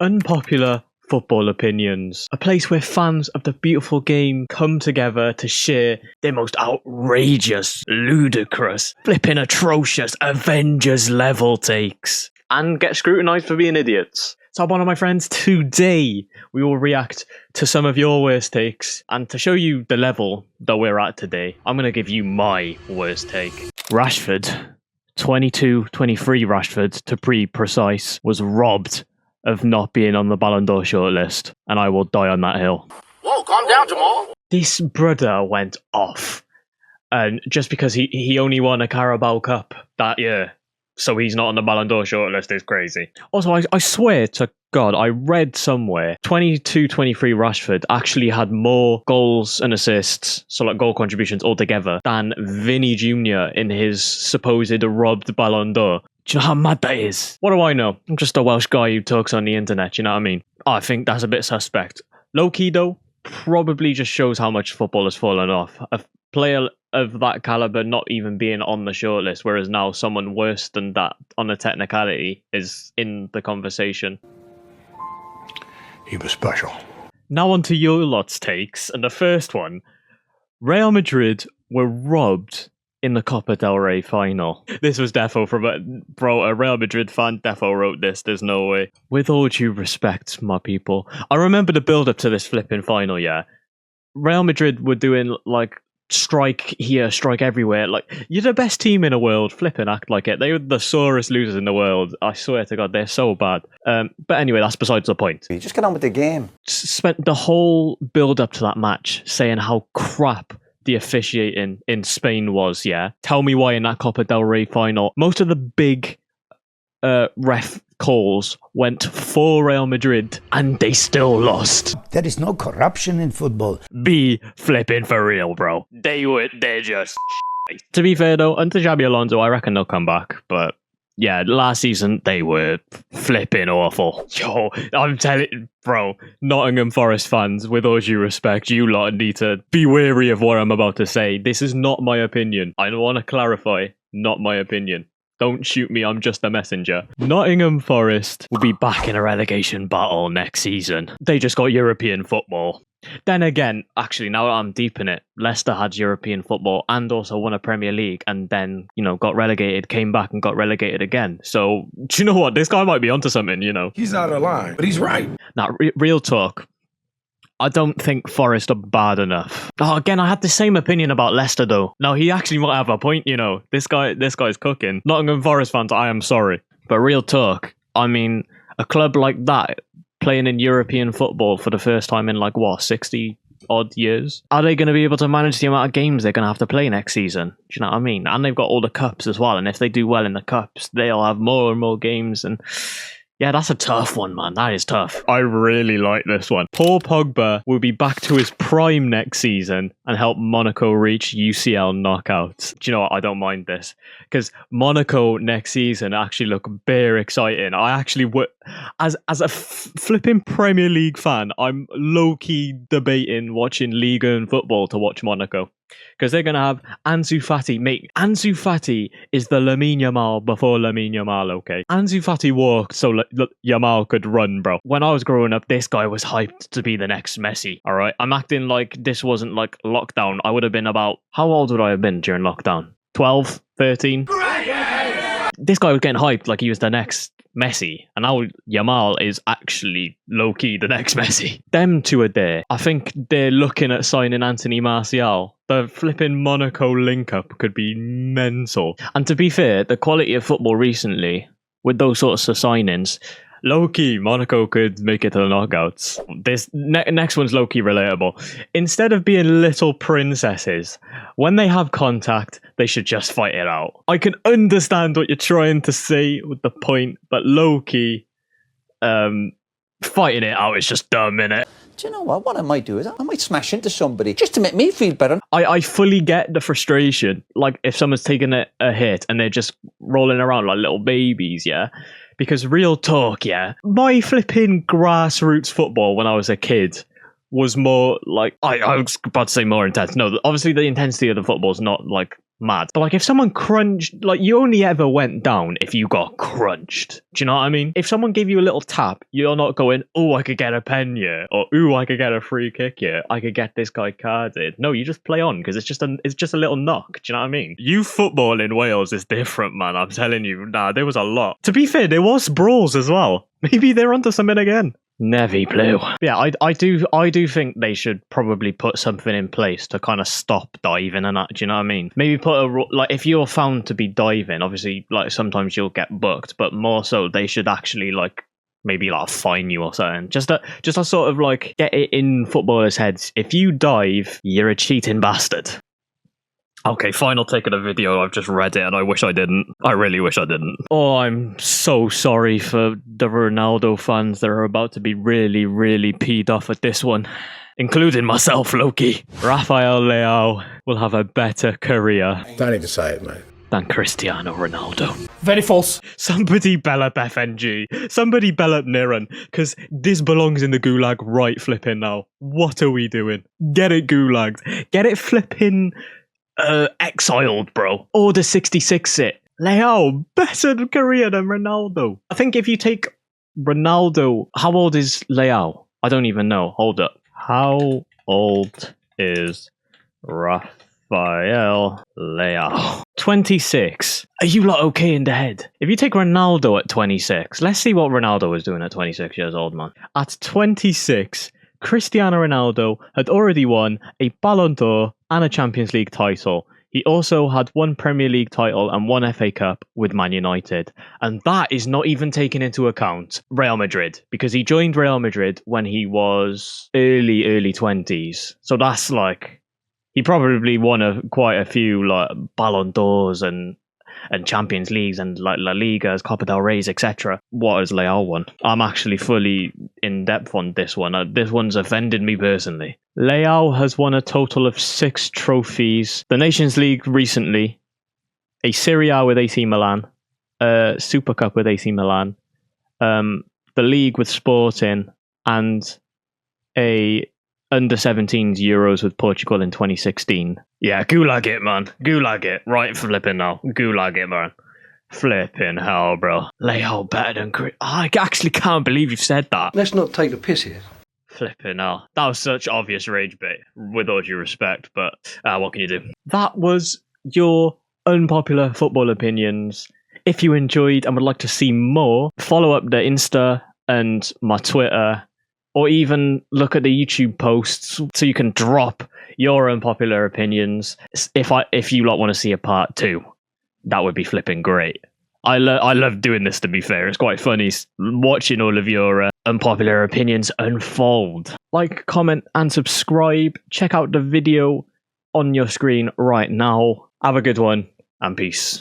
Unpopular football opinions. A place where fans of the beautiful game come together to share their most outrageous, ludicrous, flipping atrocious, Avengers level takes. And get scrutinised for being idiots. So one of my friends, today we will react to some of your worst takes. And to show you the level that we're at today, I'm going to give you my worst take. Rashford, 22-23 Rashford to be precise, was robbed of not being on the Ballon d'Or shortlist, and I will die on that hill. Whoa, calm down, Jamal. This brother went off, and just because he only won a Carabao Cup that year, so he's not on the Ballon d'Or shortlist is crazy. Also, I swear to God, I read somewhere 22-23 Rashford actually had more goals and assists, so like goal contributions altogether, than Vinny Jr. in his supposed robbed Ballon d'Or. Do you know how mad that is? What do I know? I'm just a Welsh guy who talks on the internet, you know what I mean? I think that's a bit suspect. Low-key though, probably just shows how much football has fallen off. A player of that caliber not even being on the shortlist, whereas now someone worse than that on a technicality is in the conversation. He was special. Now on to your lot's takes, and the first one, Real Madrid were robbed in the Copa del Rey final. This was defo from a Real Madrid fan. Defo wrote this, there's no way. With all due respect, my people, I remember the build-up to this flipping final, yeah. Real Madrid were doing, like, strike here, strike everywhere. Like, you're the best team in the world, flipping act like it. They were the sorest losers in the world. I swear to God, they're so bad. But anyway, that's besides the point. You just get on with the game. Spent the whole build-up to that match saying how crap the officiating in Spain was, yeah. Tell me why in that Copa del Rey final, most of the big ref calls went for Real Madrid and they still lost. There is no corruption in football. Be flipping for real, bro. They're just To be fair though, under Xabi Alonso, I reckon they'll come back, but yeah, last season they were flipping awful. Yo, I'm telling you, bro, Nottingham Forest fans, with all due respect, you lot need to be wary of what I'm about to say. This is not my opinion. I want to clarify, not my opinion. Don't shoot me, I'm just a messenger. Nottingham Forest will be back in a relegation battle next season. They just got European football. Then again, actually, now that I'm deep in it, Leicester had European football and also won a Premier League and then, you know, got relegated, came back and got relegated again. So, do you know what? This guy might be onto something, you know. He's out of line, but he's right. Now, real talk. I don't think Forest are bad enough. Oh, again, I had the same opinion about Leicester, though. Now, he actually might have a point, you know. This guy's cooking. Nottingham Forest fans, I am sorry. But real talk, I mean, a club like that, playing in European football for the first time in, like, what, 60-odd years? Are they going to be able to manage the amount of games they're going to have to play next season? Do you know what I mean? And they've got all the cups as well. And if they do well in the cups, they'll have more and more games. And yeah, that's a tough one, man. That is tough. I really like this one. Paul Pogba will be back to his prime next season and help Monaco reach UCL knockouts. Do you know what? I don't mind this. Because Monaco next season actually look bare exciting. I actually would, as a flipping Premier League fan, I'm low-key debating watching Liga and football to watch Monaco. Because they're going to have Ansu Fati. Mate, Ansu Fati is the Lamine Yamal before Lamine Yamal, okay? Ansu Fati walked so Yamal could run, bro. When I was growing up, this guy was hyped to be the next Messi, all right? I'm acting like this wasn't like lockdown. I would have been about... How old would I have been during lockdown? 12? 13? This guy was getting hyped like he was the next Messi, and now Yamal is actually low-key the next Messi. Them two are there. I think they're looking at signing Anthony Martial. The flipping Monaco link-up could be mental. And to be fair, the quality of football recently, with those sorts of signings, low-key, Monaco could make it to the knockouts. This next one's low-key relatable. Instead of being little princesses, when they have contact, they should just fight it out. I can understand what you're trying to say with the point, but low-key, fighting it out is just dumb, innit? Do you know what? What I might do is I might smash into somebody just to make me feel better. I fully get the frustration. Like, if someone's taking a hit and they're just rolling around like little babies, yeah? Because real talk, yeah, my flipping grassroots football when I was a kid was more like, I was about to say more intense. No, obviously the intensity of the football is not like mad. But like if someone crunched, like you only ever went down if you got crunched. Do you know what I mean? If someone gave you a little tap, you're not going, oh, I could get a pen here, or ooh, I could get a free kick here, I could get this guy carded. No, you just play on because it's just a little knock. Do you know what I mean? Youth football in Wales is different, man. I'm telling you. Nah, there was a lot. To be fair, there was brawls as well. Maybe they're onto something again. Nevy Blue. Yeah, I do think they should probably put something in place to kind of stop diving and that. Do you know what I mean? Maybe put like if you're found to be diving, obviously like sometimes you'll get booked, but more so they should actually like maybe like fine you or something. Just a sort of like get it in footballers' heads. If you dive, you're a cheating bastard. Okay, final take of the video. I've just read it and I wish I didn't. I really wish I didn't. Oh, I'm so sorry for the Ronaldo fans that are about to be really, really peed off at this one. Including myself, Loki. Rafael Leao will have a better career Don't even say it, mate. than Cristiano Ronaldo. Very false. Somebody bell up FNG. Somebody bell up Niran. Because this belongs in the gulag right flipping now. What are we doing? Get it gulagged. Get it flipping... exiled, bro. Order 66 it. Leao, better career than Ronaldo. I think if you take Ronaldo, how old is Leao? I don't even know. Hold up. How old is Rafael Leao? 26. Are you lot okay in the head? If you take Ronaldo at 26, let's see what Ronaldo was doing at 26 years old, man. At 26, Cristiano Ronaldo had already won a Ballon d'Or and a Champions League title. He also had one Premier League title and one FA Cup with Man United. And that is not even taking into account Real Madrid, because he joined Real Madrid when he was early 20s. So that's like, he probably won quite a few like Ballon d'Ors and Champions Leagues and like La Ligas, Copa del Rey's, etc. What has Leao won? I'm actually fully in depth on this one. This one's offended me personally. Leao has won a total of 6 trophies. The Nations League recently, a Serie A with AC Milan, a Super Cup with AC Milan, the league with Sporting, and a under-17s Euros with Portugal in 2016. Yeah, gulag it, man. Gulag it. Right flipping now. Gulag it, man. Flipping hell, bro. Leao better than Chris. I actually can't believe you've said that. Let's not take the piss here. Flipping hell. That was such obvious rage bait, with all due respect, but what can you do? That was your unpopular football opinions. If you enjoyed and would like to see more, follow up the Insta and my Twitter, or even look at the YouTube posts so you can drop your unpopular opinions. If you lot want to see a part 2, that would be flipping great. I love doing this, to be fair. It's quite funny watching all of your unpopular opinions unfold. Like, comment, and subscribe. Check out the video on your screen right now. Have a good one, and peace.